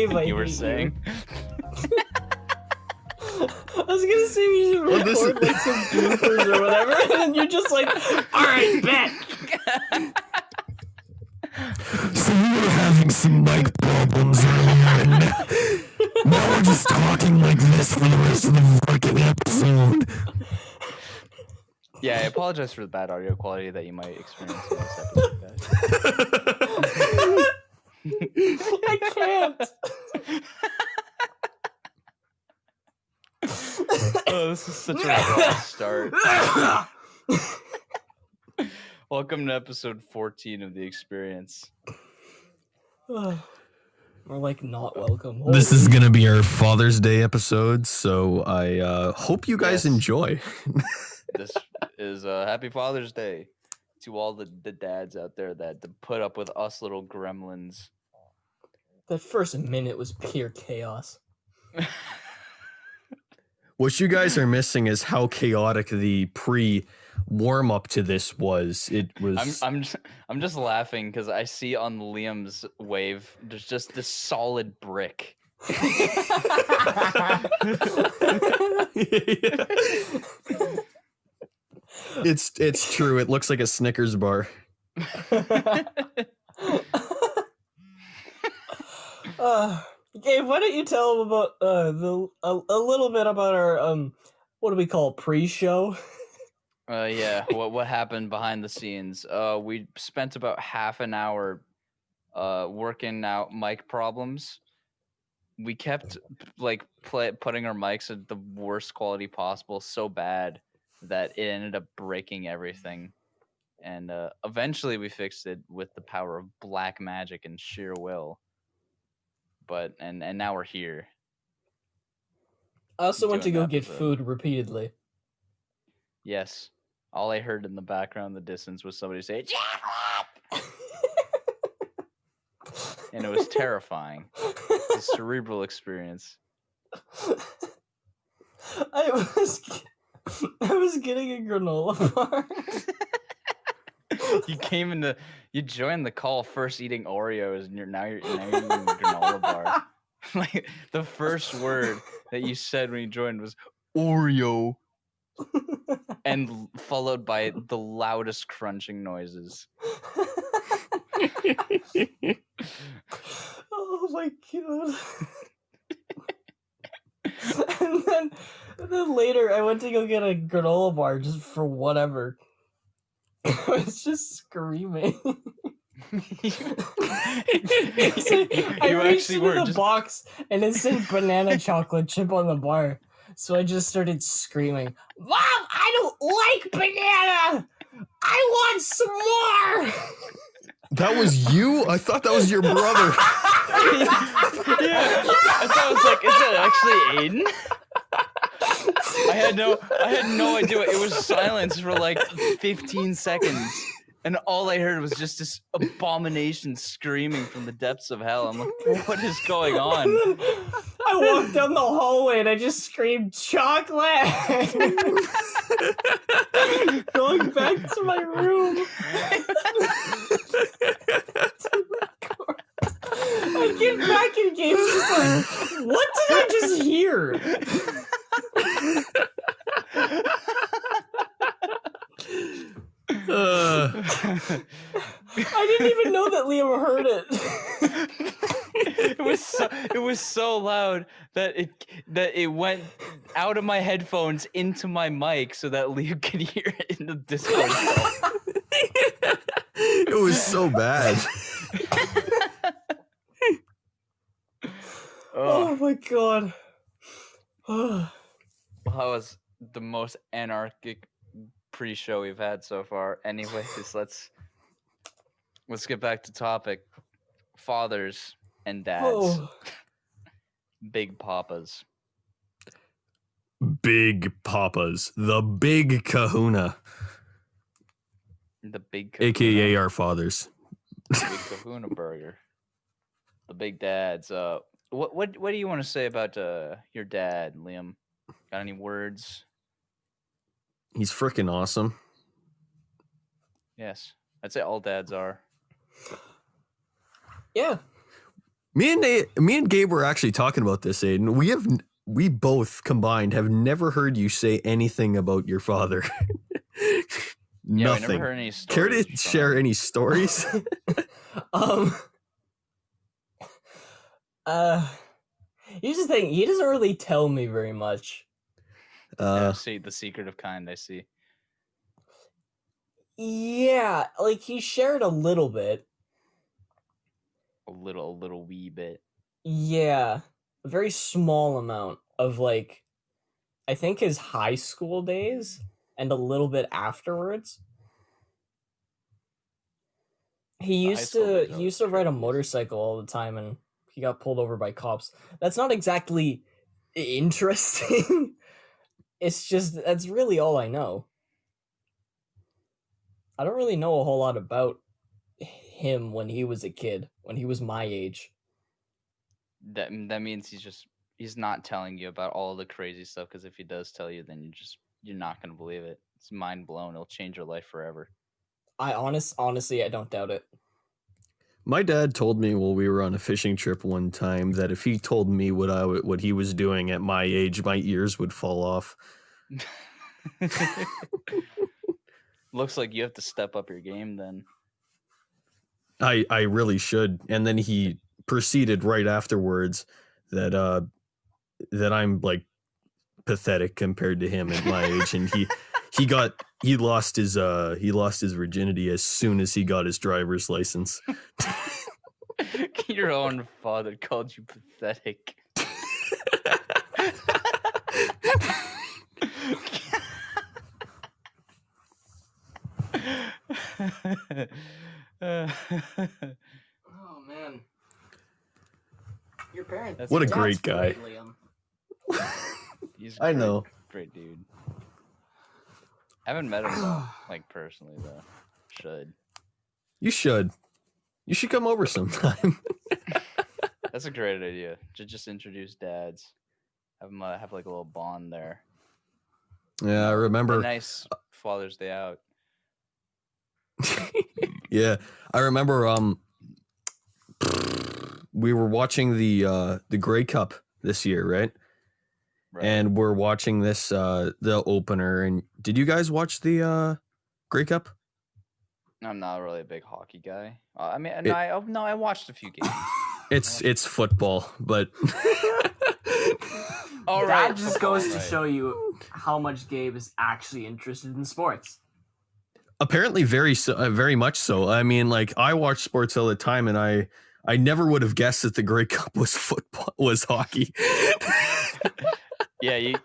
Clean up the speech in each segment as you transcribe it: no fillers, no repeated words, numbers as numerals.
Gabe, I You were hate saying? I was gonna say we should record like some bloopers or whatever, and then you're just like, alright, bet! So we were having some mic problems earlier, and now we're just talking like this for the rest of the fucking episode. Yeah, I apologize for the bad audio quality that you might experience in this episode, guys. I can't! Oh, this is such a rough start. Welcome to episode 14 of The Experience. We're like not welcome. This is gonna be our Father's Day episode, so I hope you guys Yes. enjoy. This is Happy Father's Day to all the dads out there that put up with us little gremlins. That first minute was pure chaos. What you guys are missing is how chaotic the warm up to this was. It was. I'm just laughing because I see on Liam's wave there's just this solid brick. It's true. It looks like a Snickers bar. Gabe, why don't you tell them about a little bit about our what do we call it, pre-show? Yeah, what happened behind the scenes? We spent about half an hour working out mic problems. We kept like putting our mics at the worst quality possible, so bad that it ended up breaking everything. And eventually we fixed it with the power of black magic and sheer will. But and now we're here. I also went to doing go the get episode. food repeatedly. Yes. All I heard in the background, in the distance, was somebody say, "Jack!" And it was terrifying. It's a cerebral experience. I was getting a granola bar. You joined the call first eating Oreos, and now you're eating a granola bar. Like the first word that you said when you joined was Oreo, and followed by the loudest crunching noises. Oh my god. and then later I went to go get a granola bar just for whatever. I was just screaming. I reached into the box and it said banana chocolate chip on the bar. So I just started screaming, "Mom, I don't like banana! I want some more!" That was you? I thought that was your brother. Yeah, I thought it was like, is that actually Aiden? I had no idea. It was silence for like 15 seconds. And all I heard was just this abomination screaming from the depths of hell. I'm like, what is going on? I walked down the hallway and I just screamed, "Chocolate!" Going back to my room. I get back and Gabe's just like, what did I just hear? I didn't even know that Liam heard it. It was so loud that it went out of my headphones into my mic so that Liam could hear it in the Discord call. It was so bad. Oh my god. Well, that was the most anarchic pre-show we've had so far. Anyways, let's get back to topic. Fathers and dads. Oh. Big Papas. The big kahuna. The big kahuna. AKA our fathers. The big kahuna burger. The big dads. What do you want to say about your dad, Liam? Got any words? He's freaking awesome. Yes. I'd say all dads are. Yeah. Me and Gabe were actually talking about this, Aiden. We both combined have never heard you say anything about your father. Yeah, we Nothing. never heard any Care stories. to share any stories? Here's the thing. He doesn't really tell me very much. See, the secret of kind, I see. Yeah, like he shared a little bit. A little wee bit. Yeah, a very small amount of like, I think his high school days and a little bit afterwards. He used to ride a motorcycle all the time, and he got pulled over by cops. That's not exactly interesting. It's just that's really all I know. I don't really know a whole lot about him when he was a kid, when he was my age. That means he's not telling you about all the crazy stuff, because if he does tell you, then you're not gonna believe it. It's mind blown. It'll change your life forever. Honestly, I don't doubt it. My dad told me while we were on a fishing trip one time that if he told me what he was doing at my age, my ears would fall off. Looks like you have to step up your game then. I really should. And then he proceeded right afterwards that I'm like pathetic compared to him at my age, and he lost his virginity as soon as he got his driver's license. Your own father called you pathetic. Oh man, your parents. What a great guy. Great, Liam. I know. Great dude. I haven't met him though, like personally though. You should. You should come over sometime. That's a great idea. To just introduce dads. Have them have like a little bond there. Yeah, I remember. A nice Father's Day out. Yeah, I remember. We were watching the Grey Cup this year, right? Right. And we're watching this the opener. And did you guys watch the Grey Cup? I'm not really a big hockey guy. I mean, I watched a few games. It's football, but all right. That just goes to show you how much Gabe is actually interested in sports. Apparently, very much so. I mean, like I watch sports all the time, and I never would have guessed that the Grey Cup was hockey. Yeah,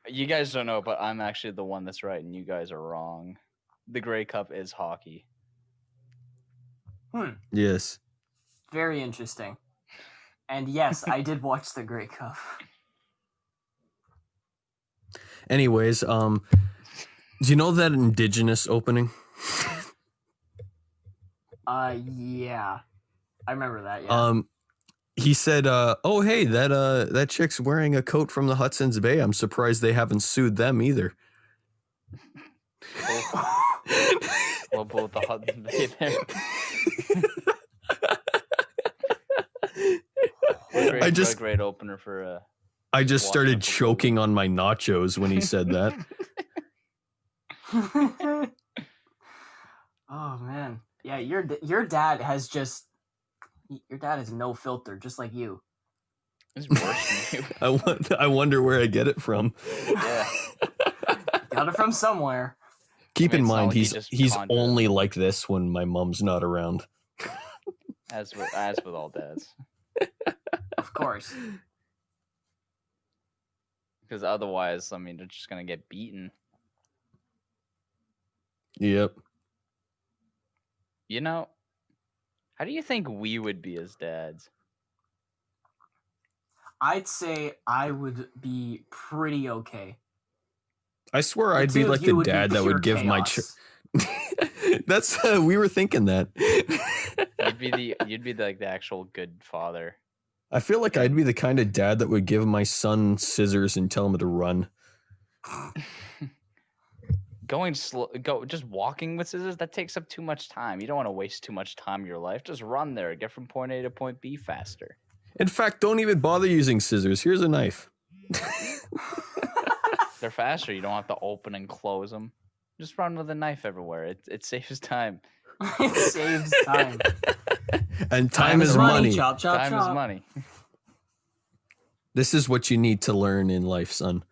you guys don't know, but I'm actually the one that's right, and you guys are wrong. The Grey Cup is hockey. Yes. Very interesting. And yes, I did watch the Grey Cup. Anyways, do you know that Indigenous opening? Yeah. I remember that, yeah. He said, "Oh, hey, that chick's wearing a coat from the Hudson's Bay. I'm surprised they haven't sued them either." Well, both the Hudson's Bay there. A great opener for. I just started choking on my nachos when he said that. Oh man, yeah, your dad has no filter, just like you. It's worse than you. I wonder where I get it from. Yeah, got it from somewhere. Keep in mind, he's only like this when my mom's not around. As with all dads. Of course. Because otherwise, I mean, they're just gonna get beaten. Yep. You know, how do you think we would be as dads? I'd say I would be pretty okay. I swear I'd be like the dad that would give my That's we were thinking that. You'd be like the actual good father. I feel like I'd be the kind of dad that would give my son scissors and tell him to run. Just walking with scissors, that takes up too much time. You don't want to waste too much time in your life. Just run there, get from point A to point B faster. In fact, don't even bother using scissors. Here's a knife. They're faster. You don't have to open and close them. Just run with a knife everywhere. It saves time. It saves time. And time is money. Chop, chop, Time chop. is money. This is what you need to learn in life, son.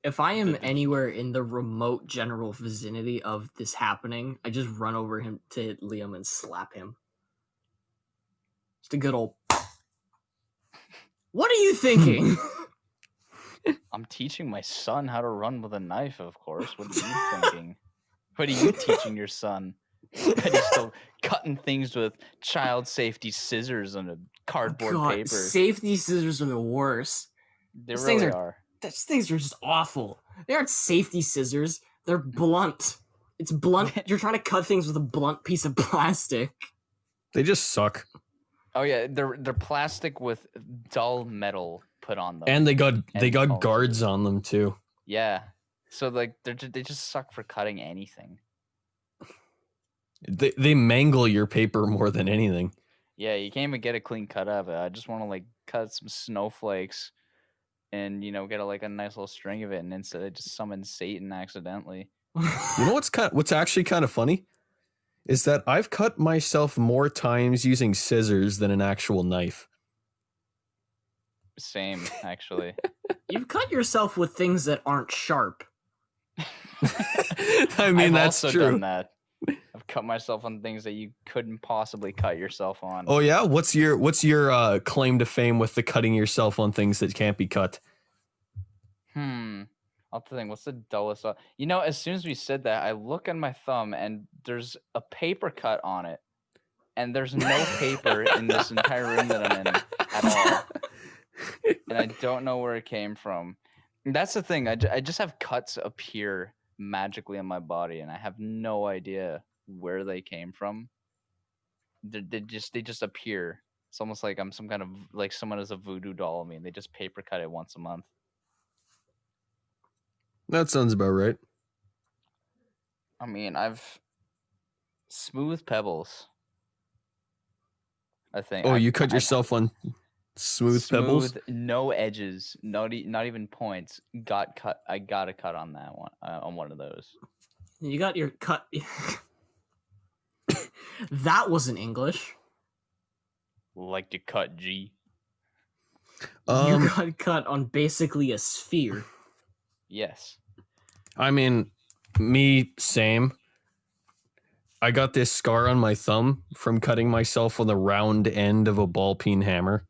If I am anywhere in the remote general vicinity of this happening, I just run over him to Liam and slap him. Just a good old. What are you thinking? I'm teaching my son how to run with a knife, of course. What are you thinking? What are you teaching your son? That he's still cutting things with child safety scissors on a cardboard paper. Safety scissors are the worst. They really are. These things are just awful. They aren't safety scissors. They're blunt. It's blunt. You're trying to cut things with a blunt piece of plastic. They just suck. Oh yeah, they're plastic with dull metal put on them. And they got guards on them too. Yeah. So like they just suck for cutting anything. They mangle your paper more than anything. Yeah, you can't even get a clean cut of it. I just want to like cut some snowflakes and get a nice little string of it, and instead I just summon Satan accidentally. You know what's actually kind of funny? Is that I've cut myself more times using scissors than an actual knife. Same, actually. You've cut yourself with things that aren't sharp. I mean, that's also true. Done that. I've cut myself on things that you couldn't possibly cut yourself on. Oh yeah, what's your claim to fame with the cutting yourself on things that can't be cut? I'll have to think. What's the dullest? As soon as we said that, I look at my thumb and there's a paper cut on it, and there's no paper in this entire room that I'm in at all, and I don't know where it came from. And that's the thing. I just have cuts appear magically on my body, and I have no idea where they came from. They just appear. It's almost like I'm some kind of like someone has a voodoo doll of me, and they just paper cut it once a month. That sounds about right. I mean, I've smooth pebbles. I think. Oh, you cut yourself on smooth pebbles? No edges, not even points. Got cut. I got a cut on that one. On one of those. You got your cut. That wasn't English. Like to cut G. You got cut on basically a sphere. Yes. I mean, me, same. I got this scar on my thumb from cutting myself on the round end of a ball peen hammer.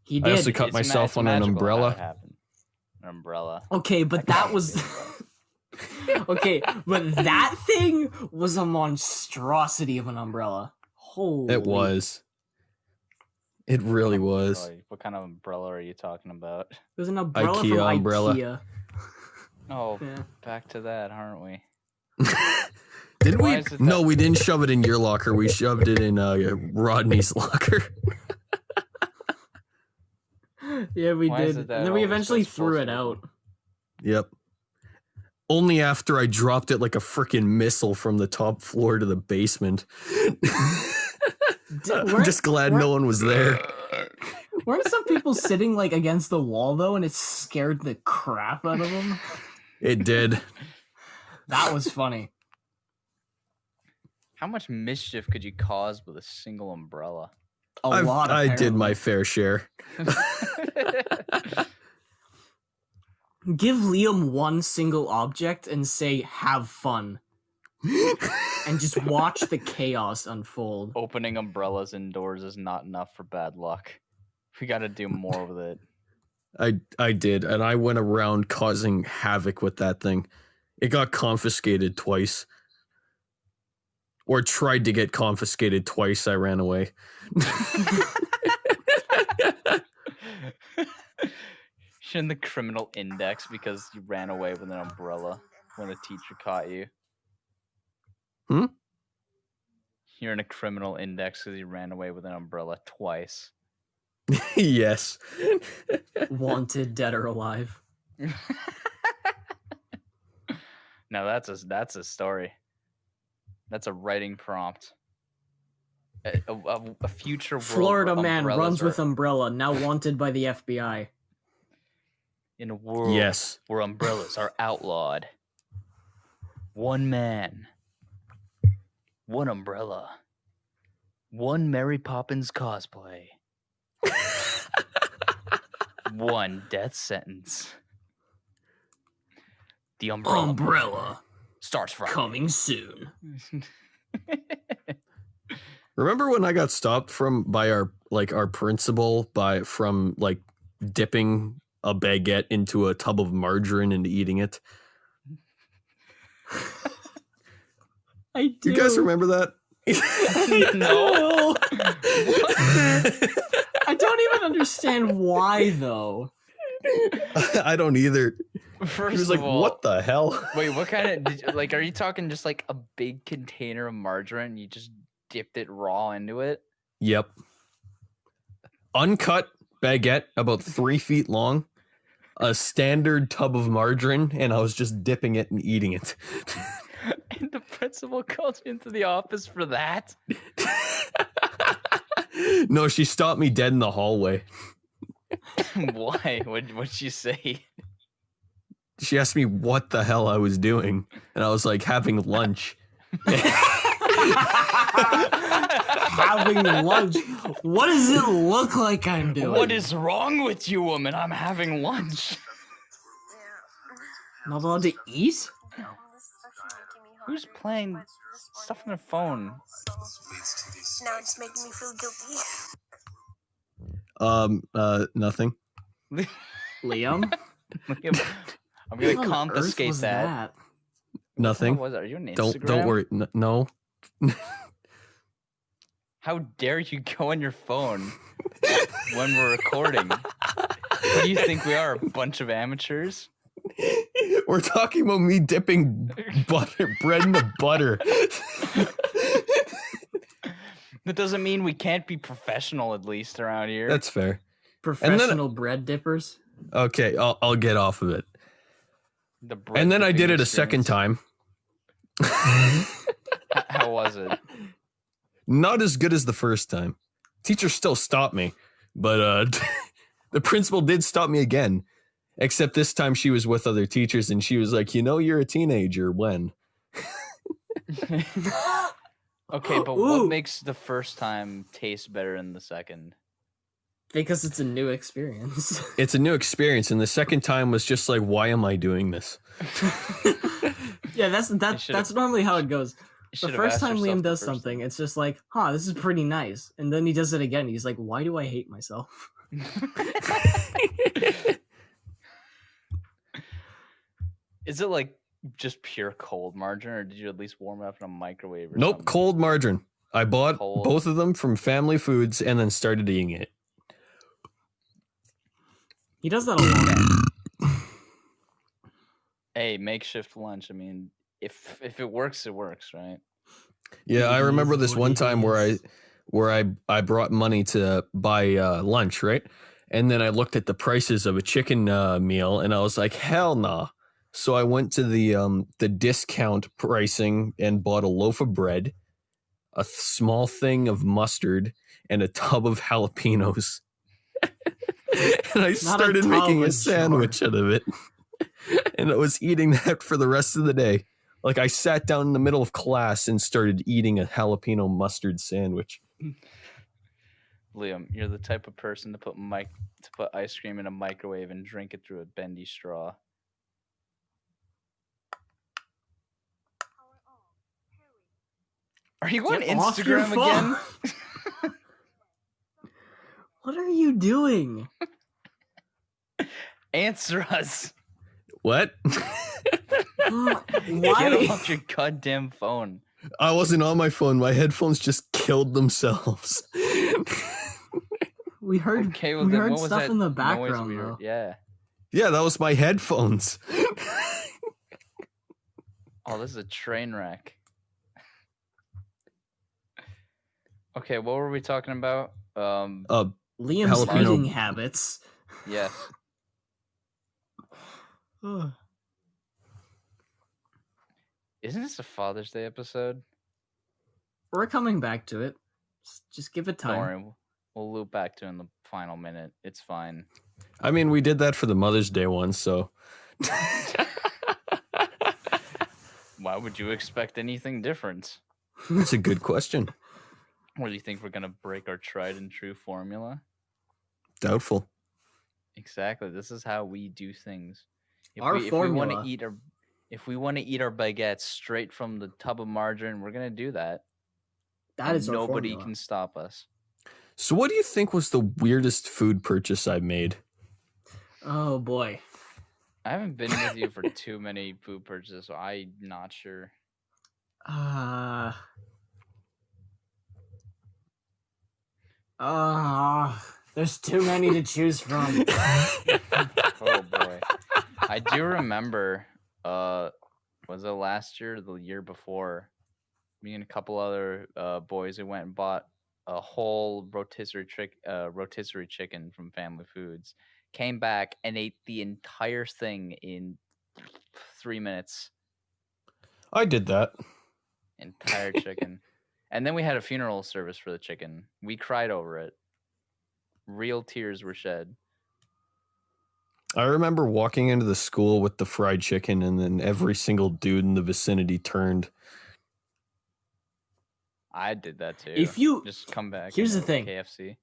He did. I also cut myself on an umbrella. An umbrella. Okay, but that was... Okay, but that thing was a monstrosity of an umbrella. Holy... It was. It really was. What kind of umbrella are you talking about? It was an umbrella IKEA from umbrella. IKEA. Oh, Yeah. Back to that, aren't we? Did Why we? is it No, that- we didn't shove it in your locker. We shoved it in Rodney's locker. Yeah, we Why is did. it that And then we always eventually goes full threw it circle? out. Yep. Only after I dropped it like a freaking missile from the top floor to the basement. I'm just glad no one was there. Weren't some people sitting like against the wall though, and it scared the crap out of them? It did. That was funny. How much mischief could you cause with a single umbrella? A lot. I did apparently. my fair share. Give Liam one single object and say, "Have fun," and just watch the chaos unfold. Opening umbrellas indoors is not enough for bad luck. We got to do more with it. I did, and I went around causing havoc with that thing. It got confiscated twice. Or tried to get confiscated twice. I ran away. You're in the criminal index because you ran away with an umbrella when a teacher caught you. You're in a criminal index because you ran away with an umbrella twice. Yes. Wanted, dead or alive. Now that's a story. That's a writing prompt. A future world. Florida man runs with umbrellas umbrella, now wanted by the FBI. in a world Yes. where umbrellas are outlawed. One man, one umbrella, one Mary Poppins cosplay, one death sentence. The umbrella starts Friday. Coming soon. Remember when I got stopped by our principal from dipping a baguette into a tub of margarine and eating it? I do. You guys remember that? No. I don't even understand why, though. I don't either. First He was of like, all, what the hell? wait, what kind of are you talking just like a big container of margarine? You just dipped it raw into it? Yep. Uncut baguette, about 3 feet long, a standard tub of margarine, and I was just dipping it and eating it. And the principal called you into the office for that? No, she stopped me dead in the hallway. Why? What'd she say? She asked me what the hell I was doing, and I was like, having lunch. Having lunch? What does it look like I'm doing? What is wrong with you, woman? I'm having lunch. Not allowed to eat? Who's playing stuff on their phone? Now it's making me feel guilty. Nothing. Liam? I'm gonna What on confiscate earth was that. Nothing. What was that? Are you on Instagram? Don't worry. No. How dare you go on your phone when we're recording? What do you think we are, a bunch of amateurs? We're talking about me dipping bread in the butter. That doesn't mean we can't be professional, at least around here. That's fair. Professional bread dippers? Okay, I'll get off of it. The bread And then I dipping did it a second experience. time. How was it? Not as good as the first time. Teacher still stopped me, but the principal did stop me again. Except this time she was with other teachers, and she was like, you're a teenager when. Okay, but what makes the first time taste better than the second? Because it's a new experience. It's a new experience, and the second time was just like, why am I doing this? Yeah, that's normally how it goes. The first time Liam does something, time. it's just like, this is pretty nice. And then he does it again. He's like, why do I hate myself? Is it like just pure cold margarine, or did you at least warm it up in a microwave? Or Nope, something? cold margarine. I bought both of them from Family Foods and then started eating it. He does that a lot. Hey, makeshift lunch. I mean, if it works, it works, right? Yeah, I remember this one time where I brought money to buy lunch, right? And then I looked at the prices of a chicken meal, and I was like, hell nah. So I went to the discount pricing and bought a loaf of bread, a small thing of mustard, and a tub of jalapenos. And I started making a sandwich out of it. And I was eating that for the rest of the day. Like, I sat down in the middle of class and started eating a jalapeno mustard sandwich. Liam, you're the type of person to put ice cream in a microwave and drink it through a bendy straw. Are you on Instagram again? What are you doing? Answer us. What? Why? Get off your goddamn phone. I wasn't on my phone. My headphones just killed themselves. We heard stuff in the background, though. Yeah. Yeah, that was my headphones. Oh, this is a train wreck. Okay, what were we talking about? Liam's jalapeno. eating habits. Yes. Isn't this a Father's Day episode? We're coming back to it. Just give it Don't time. worry. We'll loop back to it in the final minute. It's fine. I mean, we did that for the Mother's Day one, so. Why would you expect anything different? That's a good question. Or do you think we're going to break our tried and true formula? Doubtful. Exactly. This is how we do things. If Our we formula. want to eat our baguettes straight from the tub of margarine, we're going to do that. That is our nobody formula. can stop us. So what do you think was the weirdest food purchase I made? Oh boy. I haven't been with you for too many food purchases, so I'm not sure. There's too many to choose from. Oh boy. I do remember, was it last year or the year before? Me and a couple other boys who went and bought a whole rotisserie chicken from Family Foods. Came back and ate the entire thing in 3 minutes. I did that. Entire chicken. And then we had a funeral service for the chicken. We cried over it. Real tears were shed. I remember walking into the school with the fried chicken, and then every single dude in the vicinity turned. I did that too. If you just come back. Here's the and thing. KFC.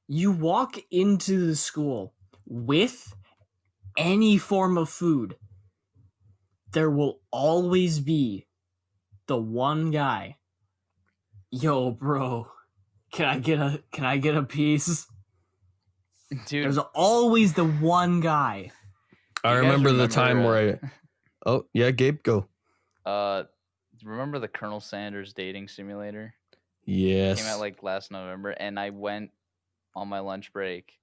You walk into the school with any form of food, there will always be the one guy. Yo, bro, can I get a piece? Dude, There's always the one guy. I remember the time where I. Oh yeah, Gabe, go. Remember the Colonel Sanders dating simulator? Yes. Came out like last November, and I went on my lunch break,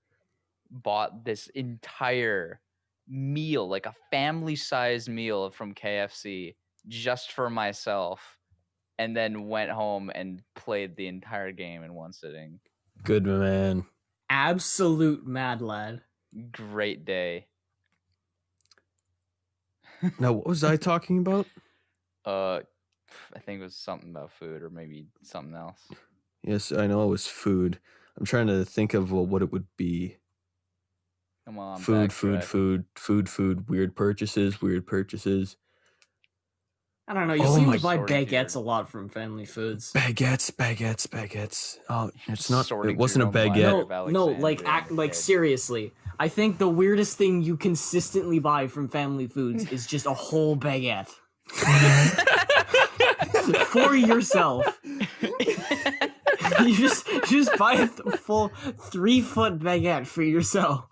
bought this entire meal, like a family-sized meal from KFC, just for myself, and then went home and played the entire game in one sitting. Good man. Absolute mad lad. Great day. Now, what was I talking about? I think it was something about food, or maybe something else. Yes, I know it was food. I'm trying to think of what it would be. Come on, Food. Weird purchases. I don't know. You Oh seem my- to buy Sorting baguettes through a lot from Family Foods. Baguettes. Oh, it's not. Sorting It wasn't a through your own baguette. line. No, like Alexandria, kid. seriously. I think the weirdest thing you consistently buy from Family Foods is just a whole baguette for yourself. You just buy a full 3-foot baguette for yourself.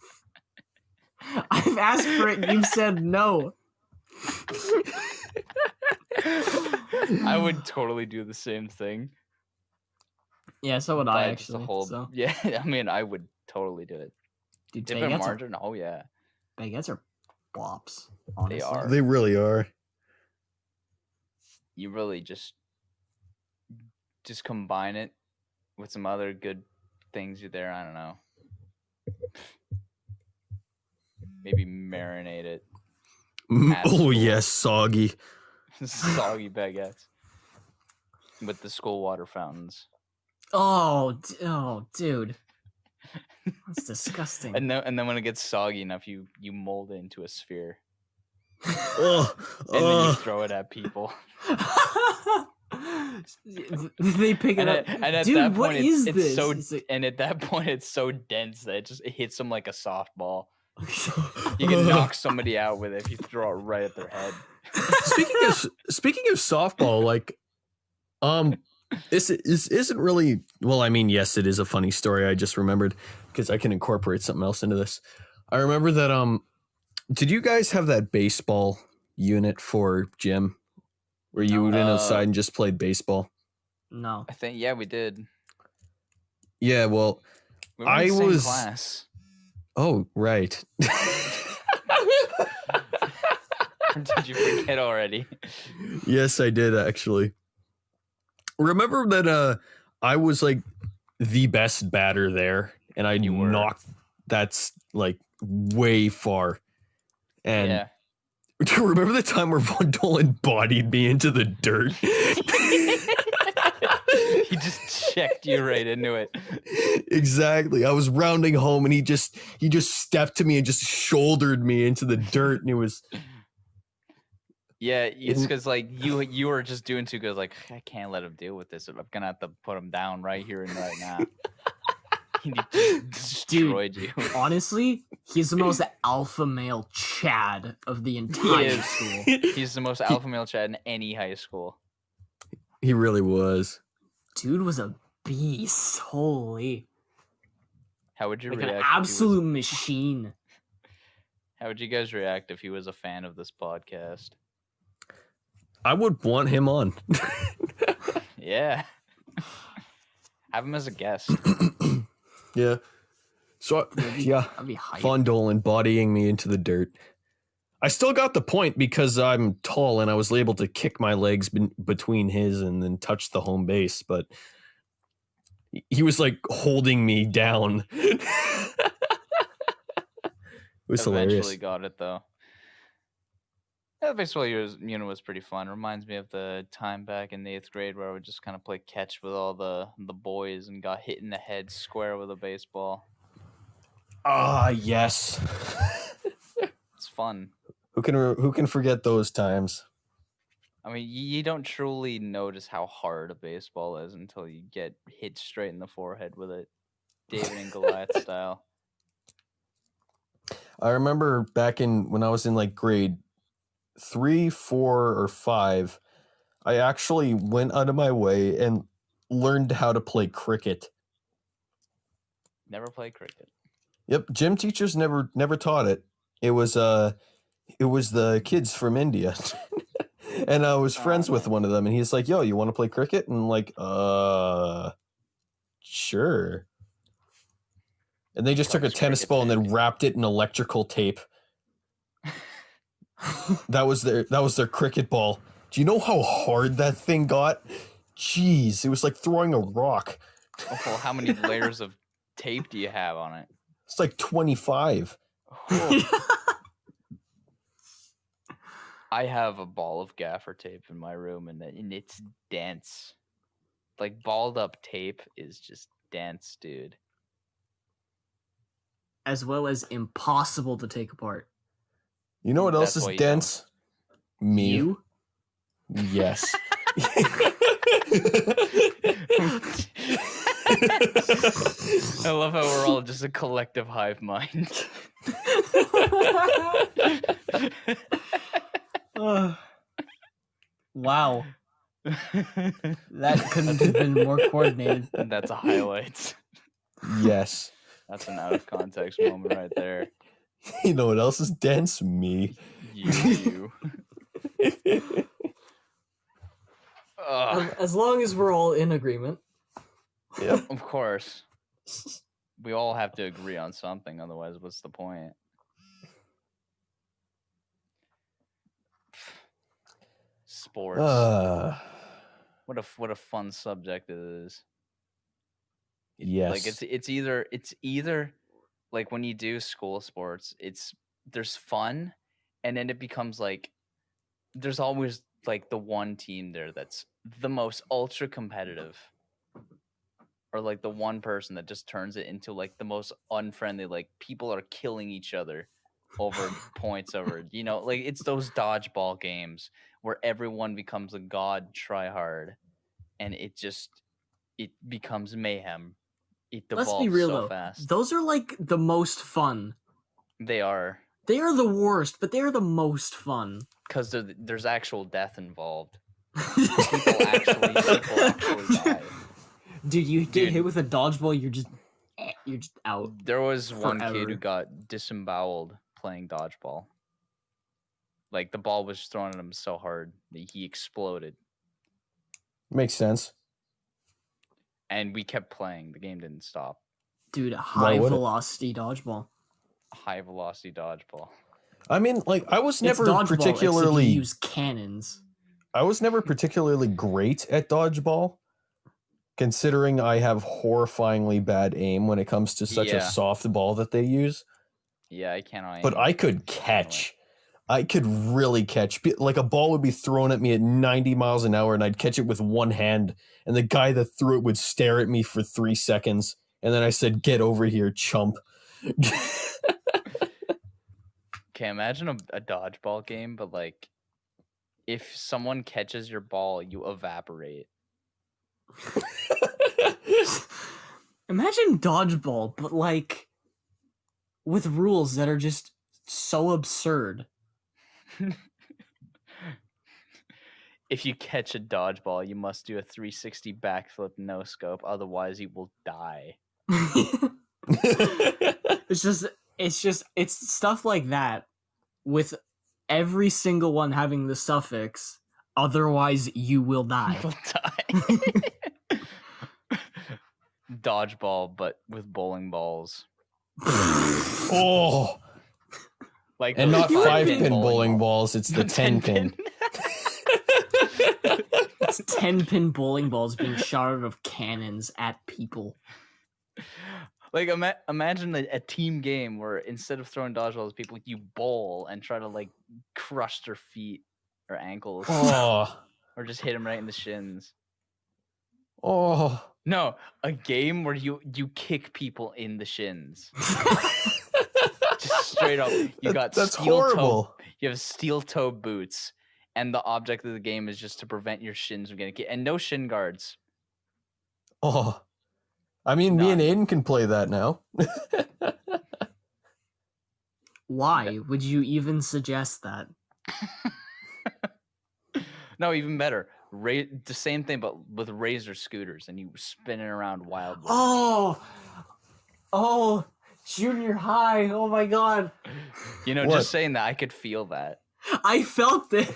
I've asked for it. You've said no. I would totally do the same thing. Yeah, so would Buy I just a actually. whole, So, yeah, I mean, I would totally do it. dude, Dip in margarine? Oh yeah, baguettes are bops. Honestly. they are. They really are. You really just combine it with some other good things there. I don't know. Maybe marinate it. At Oh school. yes, soggy. Soggy baguettes with the school water fountains. Oh, dude, that's disgusting. And then when it gets soggy enough, you mold it into a sphere, Oh, and then you throw it at people. They pick it up. And at Dude, that what point, is it's this? so. It's like- And at that point, it's so dense that it hits them like a softball. You can knock somebody out with it if you throw it right at their head. Speaking of softball, like, this isn't really. Well, I mean, yes, it is a funny story. I just remembered because I can incorporate something else into this. I remember that. Did you guys have that baseball unit for gym where you went outside and just played baseball? No. I think we did. Yeah, well, We were in the I same was- class. oh right. Did you forget already? Yes, I did actually. Remember that I was like the best batter there, and I You were. knocked that's like way far. And Yeah. do you remember the time where Von Dolan bodied me into the dirt? He just checked you right into it. Exactly. I was rounding home and he just stepped to me and just shouldered me into the dirt, and it was. Yeah, it's because like you were just doing too good. Like, I can't let him deal with this. I'm gonna have to put him down right here and right now. He just destroyed you. Honestly, he's the most alpha male Chad of the entire school. He's the most alpha male Chad in any high school. He really was. Dude was a beast. Holy. How would you Like react? an absolute machine. How would you guys react if he was a fan of this podcast? I would want him on. Yeah. Have him as a guest. Yeah. So, yeah. That'd be hype. Fondle embodying me into the dirt. I still got the point because I'm tall and I was able to kick my legs between his and then touch the home base, but he was like holding me down. It was Eventually hilarious. got it though. Yeah, the baseball unit was pretty fun. Reminds me of the time back in the 8th grade where I would just kind of play catch with all the boys and got hit in the head square with a baseball. Ah, yes. It's fun. Who can forget those times? I mean, you don't truly notice how hard a baseball is until you get hit straight in the forehead with it, David and Goliath style. I remember back when I was in like grade 3, 4, or 5, I actually went out of my way and learned how to play cricket. Never played cricket. Yep, gym teachers never taught it. It was the kids from India. And I was friends with one of them, and he's like, "Yo, you want to play cricket?" And I'm like, sure. And they just took a tennis ball and then wrapped it in electrical tape. That was their cricket ball. Do you know how hard that thing got? Jeez, it was like throwing a rock. Oh, well, how many layers of tape do you have on it? It's like 25. I have a ball of gaffer tape in my room, and it's dense. Like, balled up tape is just dense, dude. As well as impossible to take apart. You know what else is dense? Me. You? Yes. I love how we're all just a collective hive mind. Wow. That couldn't have been more coordinated. That's a highlight. Yes. That's an out of context moment right there. You know what else is dense? Me. You. As long as we're all in agreement. Yep. Of course. We all have to agree on something, otherwise what's the point? Sports. What a fun subject it is. Yes. Like it's either like when you do school sports, there's fun, and then it becomes like there's always like the one team there that's the most ultra competitive, or like the one person that just turns it into like the most unfriendly, like people are killing each other over points over, like it's those dodgeball games where everyone becomes a god tryhard, and it becomes mayhem. It devolves Let's be real so though. fast. Those are like the most fun. They are. They are the worst, but they're the most fun. Because there's actual death involved. People actually die. Dude, you get hit with a dodgeball, you're just out. There was one forever. kid who got disemboweled playing dodgeball. Like the ball was thrown at him so hard that he exploded. Makes sense. And we kept playing. The game didn't stop. Dude, high velocity dodgeball. High velocity dodgeball. I mean, like I was never dodgeball, particularly except you use cannons. I was never particularly great at dodgeball, considering I have horrifyingly bad aim when it comes to such a soft ball that they use. Yeah, I cannot aim. But I could catch. I could really catch, like a ball would be thrown at me at 90 miles an hour and I'd catch it with one hand. And the guy that threw it would stare at me for 3 seconds. And then I said, get over here, chump. Okay, imagine a dodgeball game, but like if someone catches your ball, you evaporate. Imagine dodgeball, but like with rules that are just so absurd. If you catch a dodgeball, you must do a 360 backflip no scope, otherwise you will die. It's stuff like that with every single one having the suffix, otherwise you will die. You will die. Dodgeball, but with bowling balls. Oh, Like and not those 5-pin bowling balls. It's the 10-pin. It's 10-pin bowling balls being shot out of cannons at people. Like imagine a team game where instead of throwing dodgeballs at people, you bowl and try to like crush their feet or ankles, Oh, or just hit them right in the shins. oh. No, a game where you kick people in the shins. Just straight up. You got That's steel horrible. toe. You have steel toe boots, and the object of the game is just to prevent your shins from getting kicked. And no shin guards. Oh. I mean, me and Aiden can play that now. Why would you even suggest that? No, even better. The same thing, but with razor scooters, and you spinning around wildly. Oh, junior high. Oh my god. You know, What? just saying that, I could feel that. I felt it.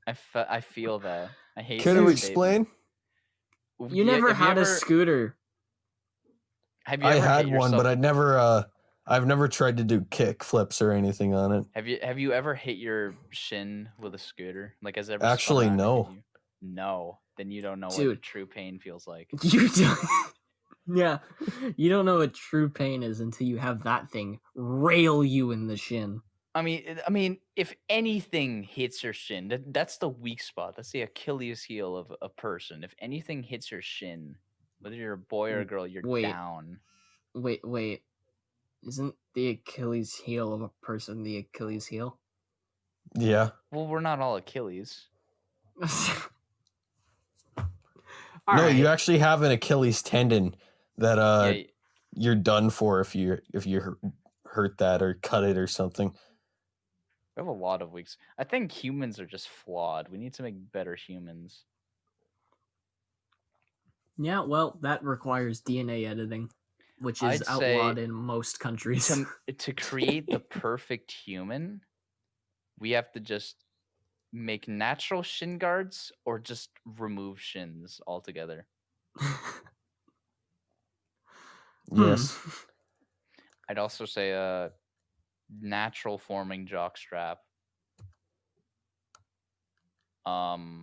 I feel that. I hate. Can you that explain? statement. You never had a scooter. Have you I ever had hit one, yourself? but I've never tried to do kick flips or anything on it. Have you ever hit your shin with a scooter? Like, has it ever Actually, spun around and no. hit you? No, then you don't know what Dude. true pain feels like. You don't. Yeah, you don't know what true pain is until you have that thing rail you in the shin. I mean, if anything hits your shin, that's the weak spot. That's the Achilles heel of a person. If anything hits your shin, whether you're a boy or a girl, you're Wait. down. Wait. Isn't the Achilles heel of a person the Achilles heel? Yeah. Well, we're not all Achilles. No, you actually have an Achilles tendon that Yeah, you're done for if you hurt that or cut it or something. we have a lot of weeks. I think humans are just flawed. We need to make better humans. Yeah, well, that requires DNA editing, which is I'd say outlawed in most countries. To create the perfect human, we have to just make natural shin guards or just remove shins altogether. Yes. I'd also say a natural forming jock strap. All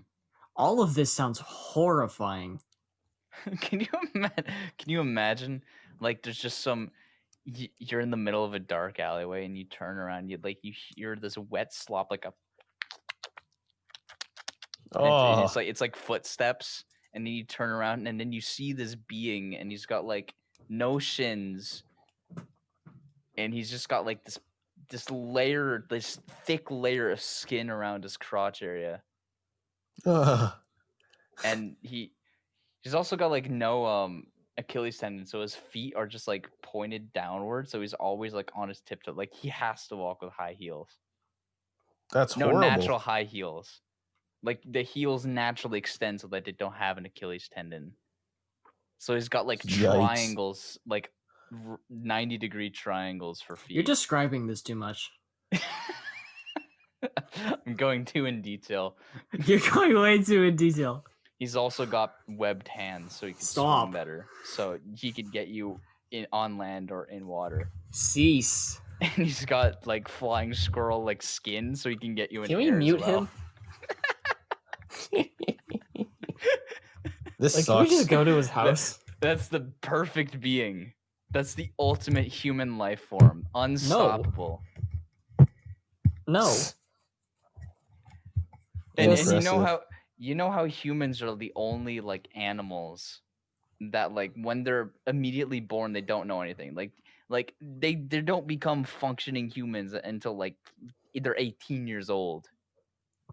of this sounds horrifying. Can you imagine like there's just some you're in the middle of a dark alleyway and you turn around, you hear this wet slop like a Oh, it's like footsteps, and then you turn around and then you see this being and he's got like no shins and he's just got like this thick layer of skin around his crotch area, and he's also got like no Achilles tendon, so his feet are just like pointed downward, so he's always like on his tiptoe, like he has to walk with high heels. that's No horrible. natural high heels. Like the heels naturally extend so that they don't have an Achilles tendon. So he's got like Yikes. triangles, like 90-degree triangles for feet. You're describing this too much. I'm going too in detail. You're going way too in detail. He's also got webbed hands, so he can Stop. swim better. So he could get you on land or in water. Cease. And he's got like flying squirrel like skin, so he can get you in Can we air as mute well. him? This Like, can sucks. we just go to his house? That's the perfect being. That's the ultimate human life form. Unstoppable. No. And Impressive. you know how humans are the only like animals that like when they're immediately born they don't know anything. Like they don't become functioning humans until like they're 18 years old.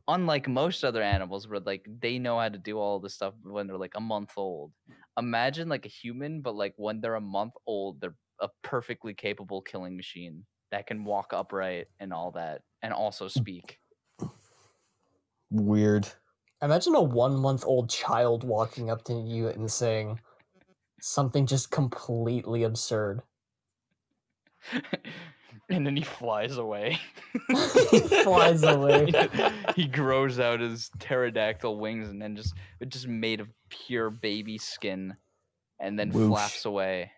Unlike most other animals where like they know how to do all this stuff when they're like a month old. Imagine like a human, but like when they're a month old, they're a perfectly capable killing machine that can walk upright and all that and also speak. Weird. Imagine a 1-month-old child walking up to you and saying something just completely absurd. And then he flies away. He flies away. He grows out his pterodactyl wings and then just made of pure baby skin and then Whoosh. flaps away.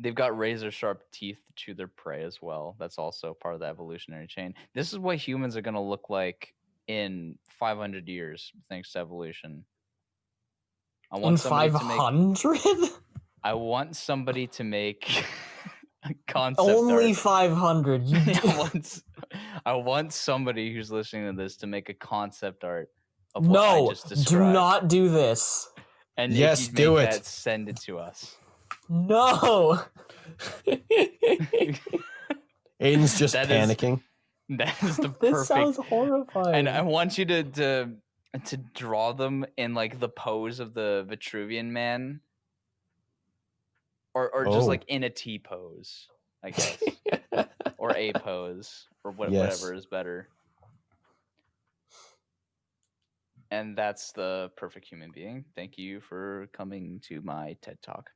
They've got razor sharp teeth to chew their prey as well. That's also part of the evolutionary chain. This is what humans are going to look like in 500 years thanks to evolution. I want In somebody 500? I want somebody to make a concept Only art. 500. I want somebody who's listening to this to make a concept art of what I No, just described. do not do this. And Yes, if you do make it. that, send it to us. No. Aiden's just That is- panicking. That is the This perfect. sounds horrifying. And I want you to draw them in like the pose of the Vitruvian man, or just Oh. like in a T pose, I guess, or A pose, or Yes. whatever is better. And that's the perfect human being. Thank you for coming to my TED Talk.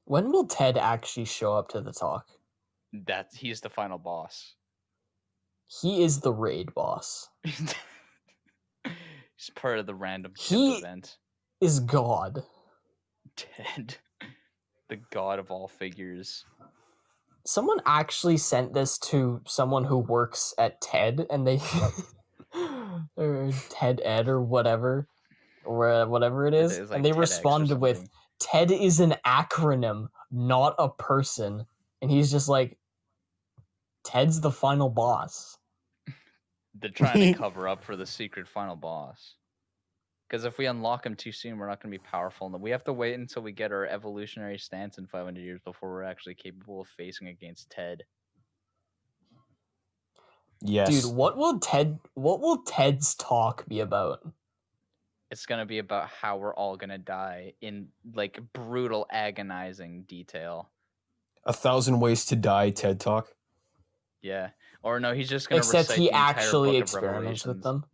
When will Ted actually show up to the talk? He's the final boss. He is the raid boss. He's part of the random He- event. Is God. Ted, the god of all figures. Someone actually sent this to someone who works at TED, and they or TED Ed or whatever it is, It's like and they TEDx or responded with, something. "TED is an acronym, not a person." And he's just like, "Ted's the final boss." They're trying to cover up for the secret final boss. Because if we unlock him too soon, we're not going to be powerful enough. We have to wait until we get our evolutionary stance in 500 years before we're actually capable of facing against Ted. Yes. Dude, what will Ted's talk be about? It's going to be about how we're all going to die in like brutal, agonizing detail. 1,000 Ways to Die TED Talk. Yeah. Or no, he's just going to Except recite he the entire actually book of experiments with Revelations. them.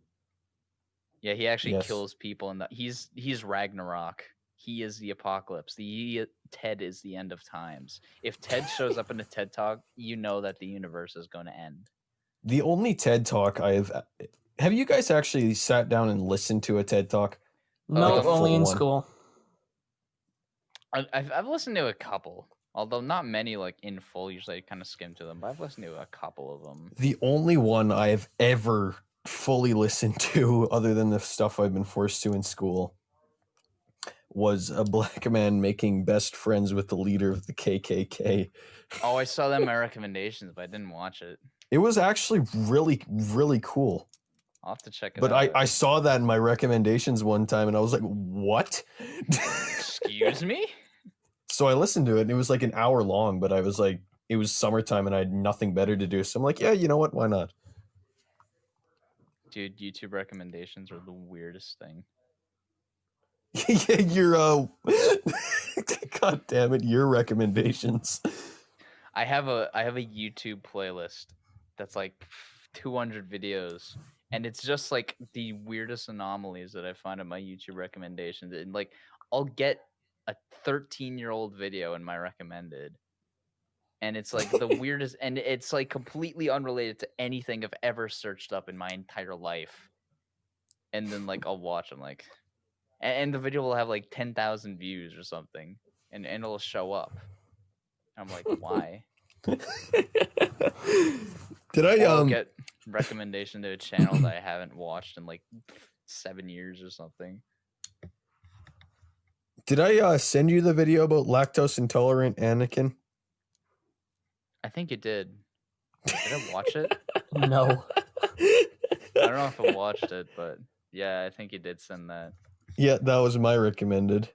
Yeah, he actually Yes. kills people, and he's Ragnarok. He is the apocalypse. Ted is the end of times. If Ted shows up in a TED Talk, you know that the universe is going to end. The only TED Talk have you guys actually sat down and listened to a TED Talk? No, Like a only full in one? school. I've listened to a couple, although not many like in full. Usually, I kind of skim to them, but I've listened to a couple of them. The only one I've ever fully listened to, other than the stuff I've been forced to in school, was a black man making best friends with the leader of the KKK. Oh, I saw them in my recommendations, but I didn't watch it. It was actually really, really cool. I'll have to check it But out. I saw that in my recommendations one time, and I was like, what? Excuse me? So I listened to it, and it was like an hour long, but I was like, it was summertime, and I had nothing better to do. So I'm like, yeah, you know what? Why not? Dude, YouTube recommendations are the weirdest thing. Yeah, your God damn it, your recommendations. I have a YouTube playlist that's like 200 videos, and it's just like the weirdest anomalies that I find in my YouTube recommendations. And like, I'll get a 13-year-old video in my recommended, and it's like the weirdest, and it's like completely unrelated to anything I've ever searched up in my entire life. And then like I'll watch, I'm like, and the video will have like 10,000 views or something, and it'll show up. I'm like, why? Did I I'll get recommendation to a channel that I haven't watched in like 7 years or something. Did I send you the video about lactose intolerant Anakin? I think it did. Did I watch it? No. I don't know if I watched it, but yeah, I think you did send that. Yeah, that was my recommended.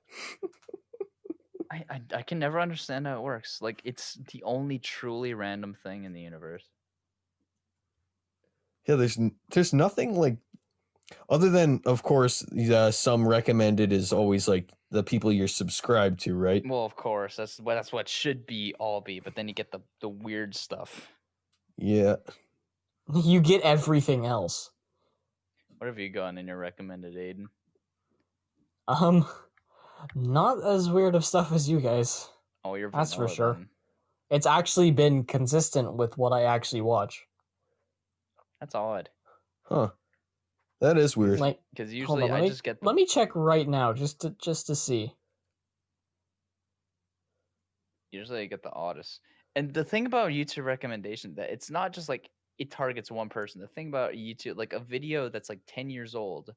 I can never understand how it works. Like, it's the only truly random thing in the universe. Yeah, there's nothing like other than, of course, some recommended is always like the people you're subscribed to, right? Well, of course, that's what it should be all be. But then you get the weird stuff. Yeah. You get everything else. What have you gotten in your recommended, Aiden? Not as weird of stuff as you guys. Oh, you're That's for vanilla, sure. then. It's actually been consistent with what I actually watch. That's odd. Huh. That is weird. Like, Because hold usually on, I just get. let me check right now just to see. Usually I get the oddest. And the thing about YouTube recommendation, that it's not just like it targets one person. The thing about YouTube, like a video that's like 10 years old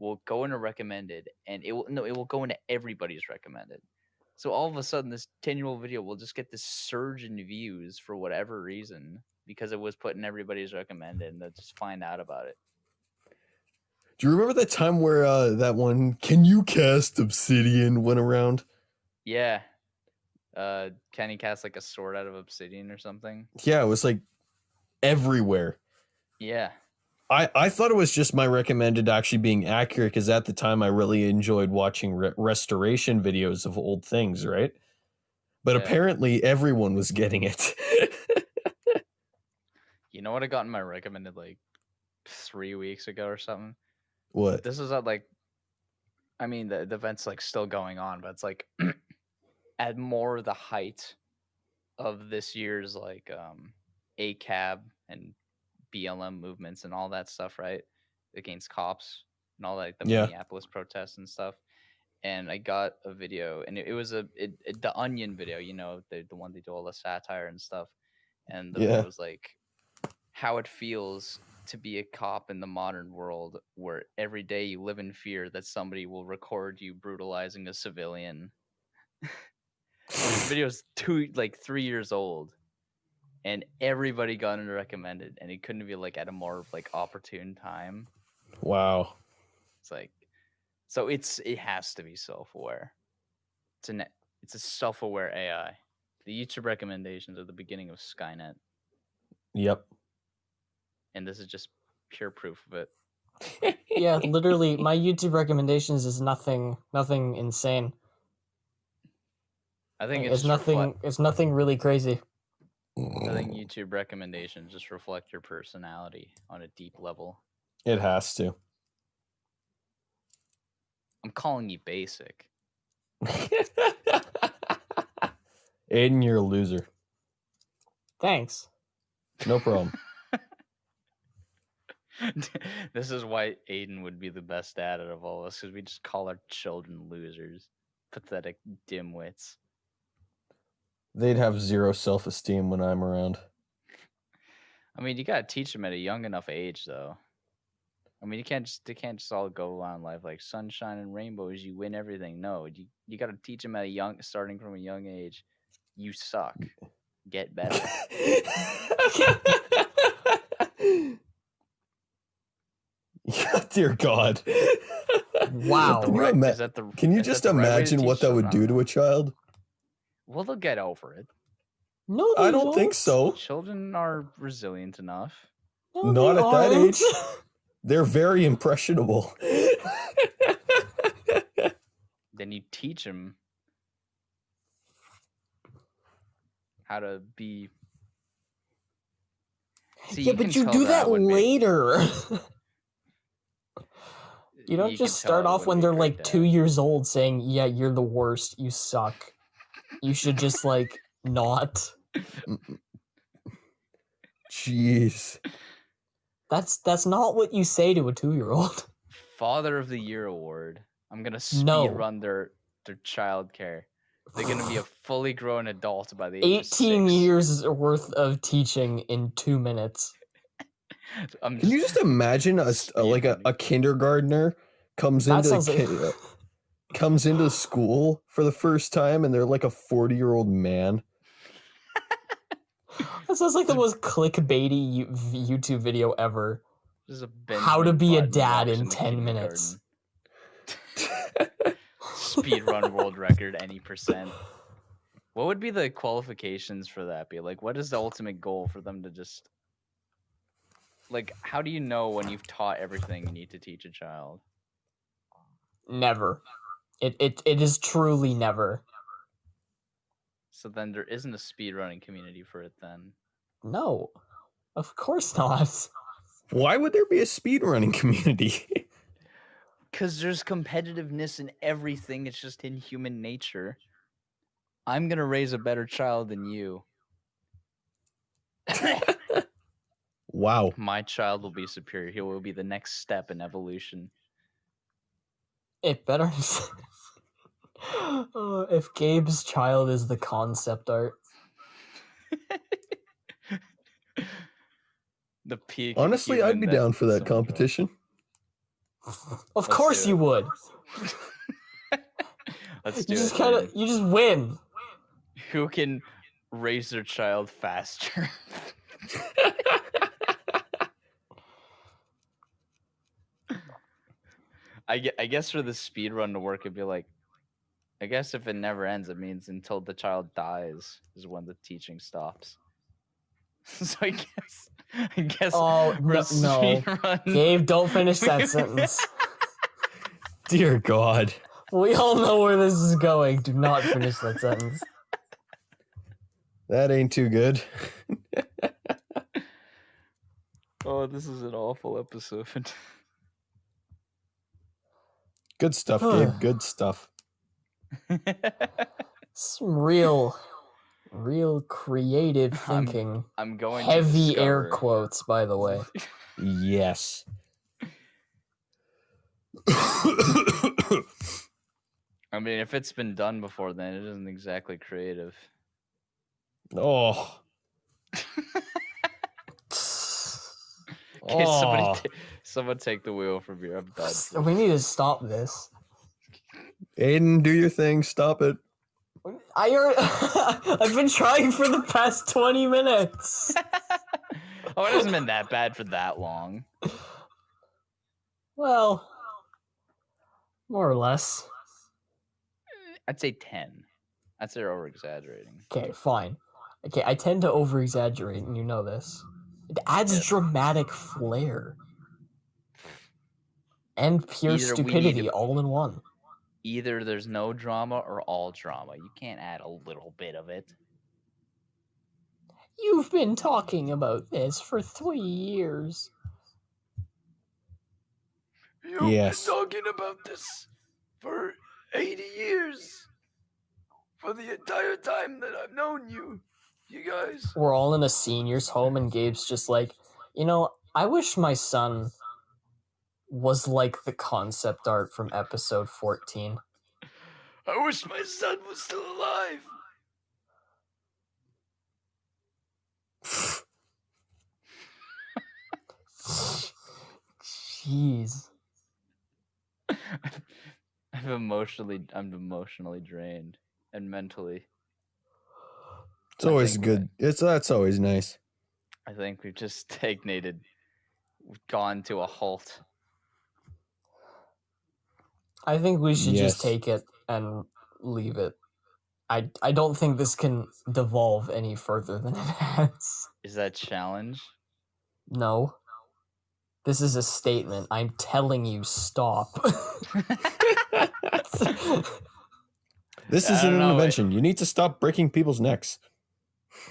will go into recommended, and it will go into everybody's recommended. So all of a sudden this 10-year-old video will just get this surge in views for whatever reason because it was put in everybody's recommended, and they'll just find out about it. Do you remember that time where that one "Can you cast Obsidian" went around? Yeah. Can he cast like a sword out of obsidian or something? Yeah, it was like everywhere. Yeah. I thought it was just my recommended actually being accurate because at the time I really enjoyed watching restoration videos of old things, right? But Yeah. apparently everyone was getting it. You know what I got in my recommended like 3 weeks ago or something? What? This is at like, I mean, the event's like still going on, but it's like at more the height of this year's like ACAB and BLM movements and all that stuff, right? Against cops and all like the Yeah. Minneapolis protests and stuff. And I got a video, and it was the Onion video, you know, the one they do all the satire and stuff. And the Yeah. video was like how it feels to be a cop in the modern world, where every day you live in fear that somebody will record you brutalizing a civilian. This video is 3 years old, and everybody got it recommended, and it couldn't be like at a more like opportune time. Wow. It's like, so it has to be self-aware. It's a self-aware AI. The YouTube recommendations are the beginning of Skynet, Yep. and this is just pure proof of it. Yeah, literally, my YouTube recommendations is nothing insane. I think It's nothing really crazy. I think YouTube recommendations just reflect your personality on a deep level. It has to. I'm calling you basic. Aiden, you're a loser. Thanks. No problem. This is why Aiden would be the best dad out of all of us, because we just call our children losers. Pathetic dimwits. They'd have zero self-esteem when I'm around. I mean, you gotta teach them at a young enough age, though. I mean, they can't just all go around life like sunshine and rainbows. You win everything. No, you gotta teach them starting from a young age. You suck. Get better. Dear God. Wow. Can you just imagine what that would do to a child? Well, they'll get over it. No, I don't think so. Children are resilient enough. No, not at that aren't. age. They're very impressionable. Then you teach them how to be. See, yeah, but you do that later. You don't just start off when they're like 2 years old saying, yeah, you're the worst, you suck. You should just like not. Jeez. That's not what you say to a 2-year-old. Father of the Year award. I'm gonna speed run their childcare. They're gonna be a fully grown adult by the age of 18 6. years worth of teaching in 2 minutes. Can you just imagine a kindergartner comes into school for the first time and they're like a 40-year-old man? That sounds like the most clickbaity YouTube video ever. This is a How to Benjamin be a Button dad walks in into 10 minutes. Speedrun world record any percent. What would be the qualifications for that be? Like, what is the ultimate goal for them to just... Like, how do you know when you've taught everything you need to teach a child? Never. It is truly never. So then there isn't a speedrunning community for it then. No. Of course not. Why would there be a speedrunning community? Because there's competitiveness in everything. It's just in human nature. I'm going to raise a better child than you. Wow. My child will be superior. He will be the next step in evolution. It better. If Gabe's child is the concept art. The peak. Honestly, I'd be down for that someone competition. Of course do you it. would. Let's do You it. just kind of, man. you just win. Who can raise their child faster? I guess for the speed run to work, it'd be like, I guess if it never ends, it means until the child dies is when the teaching stops. So I guess. Oh, for no, a speed run, Gabe, don't finish that sentence. Dear God. We all know where this is going. Do not finish that sentence. That ain't too good. Oh, this is an awful episode. Good stuff, Gabe. Good stuff. Some real creative thinking. I'm going Heavy to air discover. quotes, by the way. Yes. I mean, if it's been done before, then it isn't exactly creative. Oh. Okay, Oh. someone take the wheel from here. I'm done. We need to stop this. Aiden, do your thing. Stop it. I've been trying for the past 20 minutes. Oh, it hasn't been that bad for that long. Well, more or less. I'd say 10. I'd say you're over-exaggerating. Okay, fine. Okay, I tend to over-exaggerate, and you know this. It adds dramatic flair. And pure Either we stupidity need- all in one. Either there's no drama or all drama. You can't add a little bit of it. You've been talking about this for 3 years. You've Yes. been talking about this for 80 years. For the entire time that I've known you. You guys. We're all in a senior's home, and Gabe's just like, you know, I wish my son was like the concept art from episode 14. I wish my son was still alive. Jeez. I'm emotionally drained and mentally. It's always good. That's always nice. I think we've just stagnated, gone to a halt. I think we should just Yes. take it and leave it. I don't think this can devolve any further than it has. Is that challenge? No. This is a statement. I'm telling you, stop. This I is don't an know, intervention. You need to stop breaking people's necks.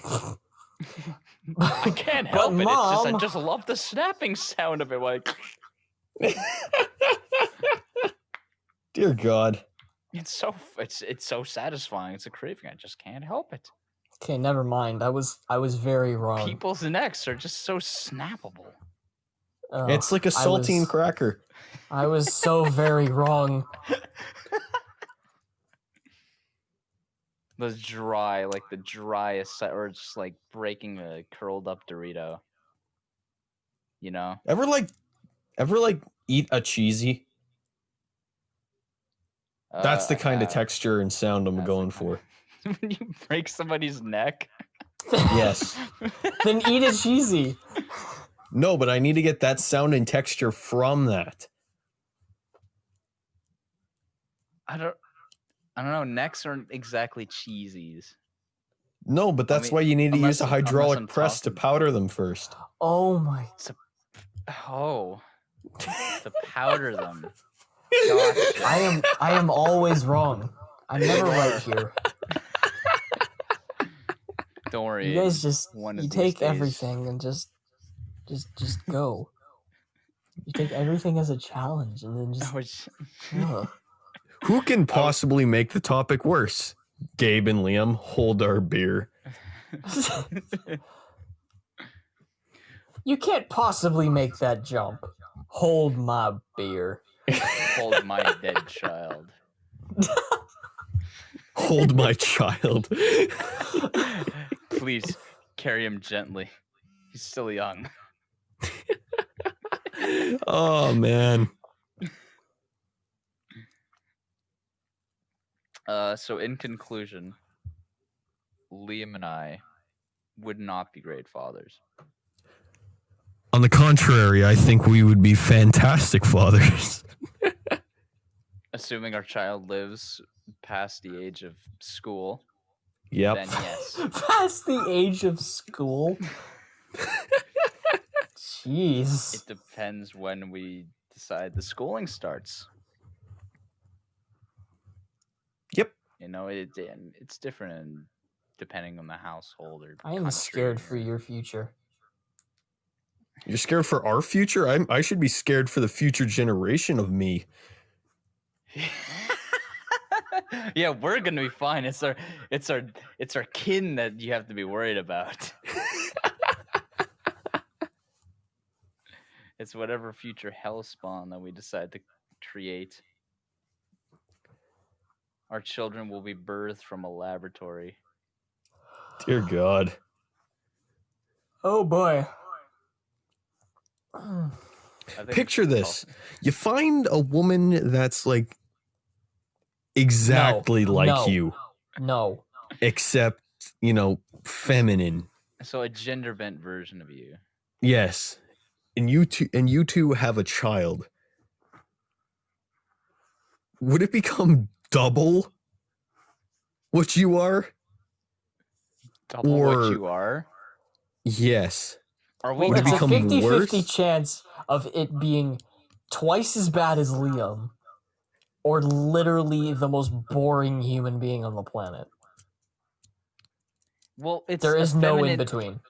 I can't help it. Mom, I just love the snapping sound of it. Like Dear God. it's so satisfying. It's a craving. I just can't help it. okay, never mind. I was very wrong. People's necks are just so snappable. Oh, It's like a saltine cracker. I was so very wrong. Those dry, like the driest, or just like breaking a curled up Dorito. You know? Ever eat a cheesy? That's the kind of texture and sound I'm that's going the for. When you break somebody's neck. Yes. Then eat a cheesy. No, but I need to get that sound and texture from that. I don't know. Necks aren't exactly cheesies. No, but that's why you need to use a hydraulic press to powder them first. Oh my. To powder them. Gotcha. I am always wrong. I'm never right here. Don't worry. You guys just you take everything and just go. You take everything as a challenge and then just. Who can possibly make the topic worse? Gabe and Liam, hold our beer. You can't possibly make that jump. Hold my beer. Hold my dead child. Hold my child. Please carry him gently. He's still young. Oh, man. So in conclusion, Liam and I would not be great fathers. On the contrary, I think we would be fantastic fathers. Assuming our child lives past the age of school. Yep. Then yes. Past the age of school? Jeez. It depends when we decide the schooling starts. Yep. You know, it's different depending on the household or I am scared for your future. You're scared for our future? I should be scared for the future generation of me. Yeah, we're gonna be fine. It's our kin that you have to be worried about. It's whatever future hellspawn that we decide to create. Our children will be birthed from a laboratory. Dear God. Oh boy. Picture this. You find a woman that's like exactly like you. No. Except, feminine. So a gender bent version of you. Yes. And you two have a child. Would it become double what you are? Double what you are? Yes. Are we Well, it's a become 50-50 chance of it being twice as bad as Liam, or literally the most boring human being on the planet. Well, there is no in between.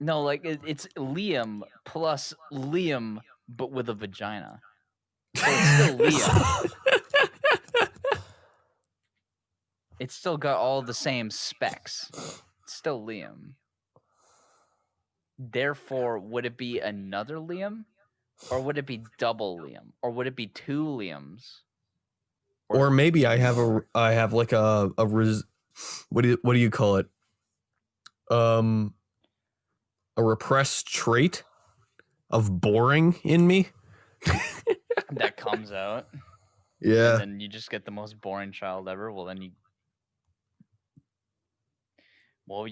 No, like it's Liam plus Liam, but with a vagina. So it's still Liam. It's still got all the same specs. It's still Liam. Therefore, would it be another Liam? Or would it be double Liam? Or would it be two Liams? Or maybe I have like what do you call it? A repressed trait of boring in me. That comes out. Yeah. And then you just get the most boring child ever. Well, then you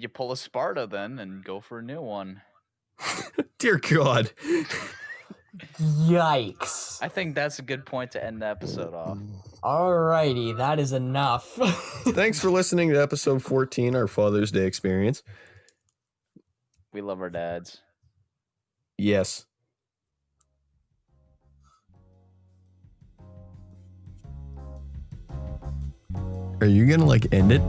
pull a Sparta then and go for a new one. Dear God. Yikes. I think that's a good point to end the episode off. Alrighty, that is enough. Thanks for listening to episode 14, our Father's Day experience. We love our dads. Yes. Are you gonna end it?